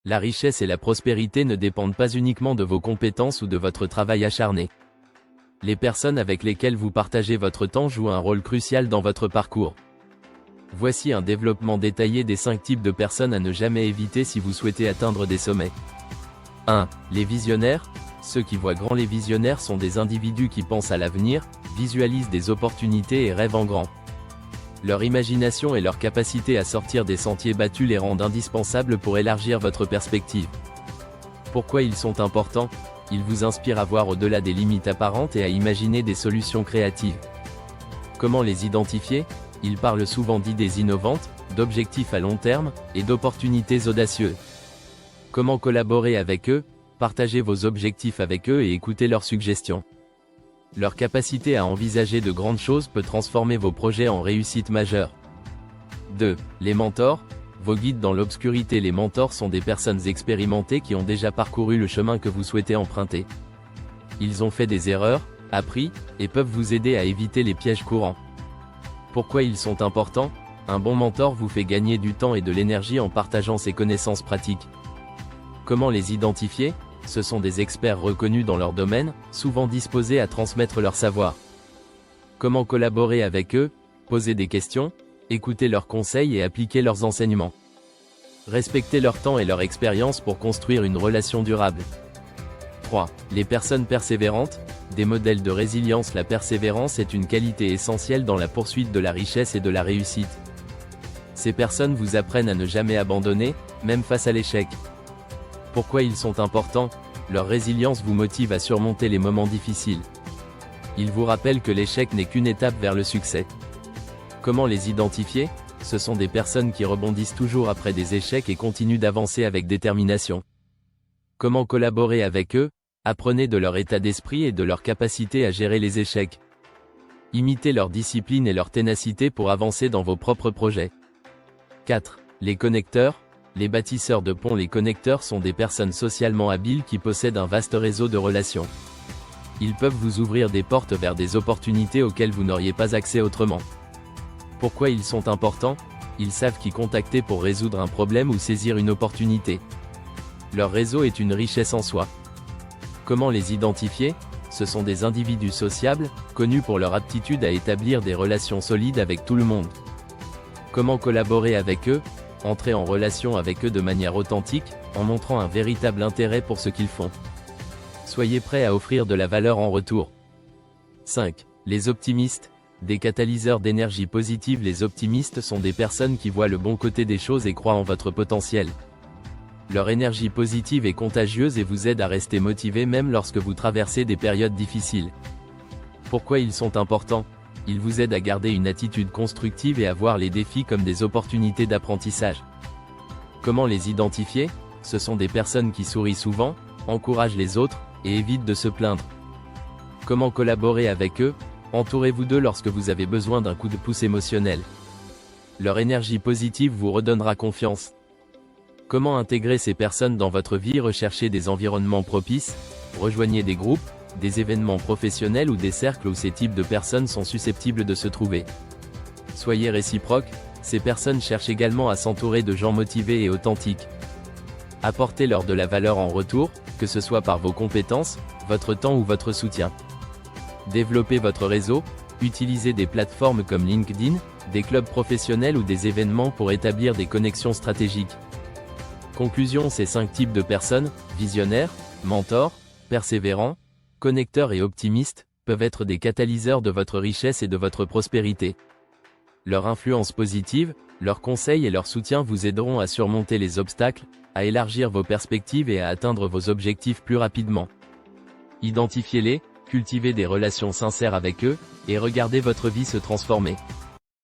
La richesse et la prospérité ne dépendent pas uniquement de vos compétences ou de votre travail acharné. Les personnes avec lesquelles vous partagez votre temps jouent un rôle crucial dans votre parcours. Voici un développement détaillé des 5 types de personnes à ne jamais éviter si vous souhaitez atteindre des sommets. 1. Les visionnaires. Ceux qui voient grand. Les visionnaires sont des individus qui pensent à l'avenir, visualisent des opportunités et rêvent en grand. Leur imagination et leur capacité à sortir des sentiers battus les rendent indispensables pour élargir votre perspective. Pourquoi ils sont importants? Ils vous inspirent à voir au-delà des limites apparentes et à imaginer des solutions créatives. Comment les identifier? Ils parlent souvent d'idées innovantes, d'objectifs à long terme, et d'opportunités audacieuses. Comment collaborer avec eux? Partagez vos objectifs avec eux et écoutez leurs suggestions. Leur capacité à envisager de grandes choses peut transformer vos projets en réussite majeure. 2. Les mentors. Vos guides dans l'obscurité. Les mentors sont des personnes expérimentées qui ont déjà parcouru le chemin que vous souhaitez emprunter. Ils ont fait des erreurs, appris, et peuvent vous aider à éviter les pièges courants. Pourquoi ils sont importants? Un bon mentor vous fait gagner du temps et de l'énergie en partageant ses connaissances pratiques. Comment les identifier? Ce sont des experts reconnus dans leur domaine, souvent disposés à transmettre leur savoir. Comment collaborer avec eux? Posez des questions, écoutez leurs conseils et appliquez leurs enseignements. Respectez leur temps et leur expérience pour construire une relation durable. 3. Les personnes persévérantes. Des modèles de résilience. La persévérance est une qualité essentielle dans la poursuite de la richesse et de la réussite. Ces personnes vous apprennent à ne jamais abandonner, même face à l'échec. Pourquoi ils sont importants? Leur résilience vous motive à surmonter les moments difficiles. Ils vous rappellent que l'échec n'est qu'une étape vers le succès. Comment les identifier? Ce sont des personnes qui rebondissent toujours après des échecs et continuent d'avancer avec détermination. Comment collaborer avec eux? Apprenez de leur état d'esprit et de leur capacité à gérer les échecs. Imitez leur discipline et leur ténacité pour avancer dans vos propres projets. 4. Les connecteurs. Les bâtisseurs de ponts. Les connecteurs sont des personnes socialement habiles qui possèdent un vaste réseau de relations. Ils peuvent vous ouvrir des portes vers des opportunités auxquelles vous n'auriez pas accès autrement. Pourquoi ils sont importants? Ils savent qui contacter pour résoudre un problème ou saisir une opportunité. Leur réseau est une richesse en soi. Comment les identifier? Ce sont des individus sociables, connus pour leur aptitude à établir des relations solides avec tout le monde. Comment collaborer avec eux? Entrez en relation avec eux de manière authentique, en montrant un véritable intérêt pour ce qu'ils font. Soyez prêt à offrir de la valeur en retour. 5. Les optimistes. Des catalyseurs d'énergie positive. Les optimistes sont des personnes qui voient le bon côté des choses et croient en votre potentiel. Leur énergie positive est contagieuse et vous aide à rester motivé même lorsque vous traversez des périodes difficiles. Pourquoi ils sont importants? Ils vous aident à garder une attitude constructive et à voir les défis comme des opportunités d'apprentissage. Comment les identifier? Ce sont des personnes qui sourient souvent, encouragent les autres, et évitent de se plaindre. Comment collaborer avec eux? Entourez-vous d'eux lorsque vous avez besoin d'un coup de pouce émotionnel. Leur énergie positive vous redonnera confiance. Comment intégrer ces personnes dans votre vie? Recherchez des environnements propices, rejoignez des groupes, des événements professionnels ou des cercles où ces types de personnes sont susceptibles de se trouver. Soyez réciproques, ces personnes cherchent également à s'entourer de gens motivés et authentiques. Apportez-leur de la valeur en retour, que ce soit par vos compétences, votre temps ou votre soutien. Développez votre réseau, utilisez des plateformes comme LinkedIn, des clubs professionnels ou des événements pour établir des connexions stratégiques. Conclusion: ces 5 types de personnes, visionnaires, mentors, persévérants, connecteurs et optimistes, peuvent être des catalyseurs de votre richesse et de votre prospérité. Leur influence positive, leurs conseils et leur soutien vous aideront à surmonter les obstacles, à élargir vos perspectives et à atteindre vos objectifs plus rapidement. Identifiez-les, cultivez des relations sincères avec eux, et regardez votre vie se transformer.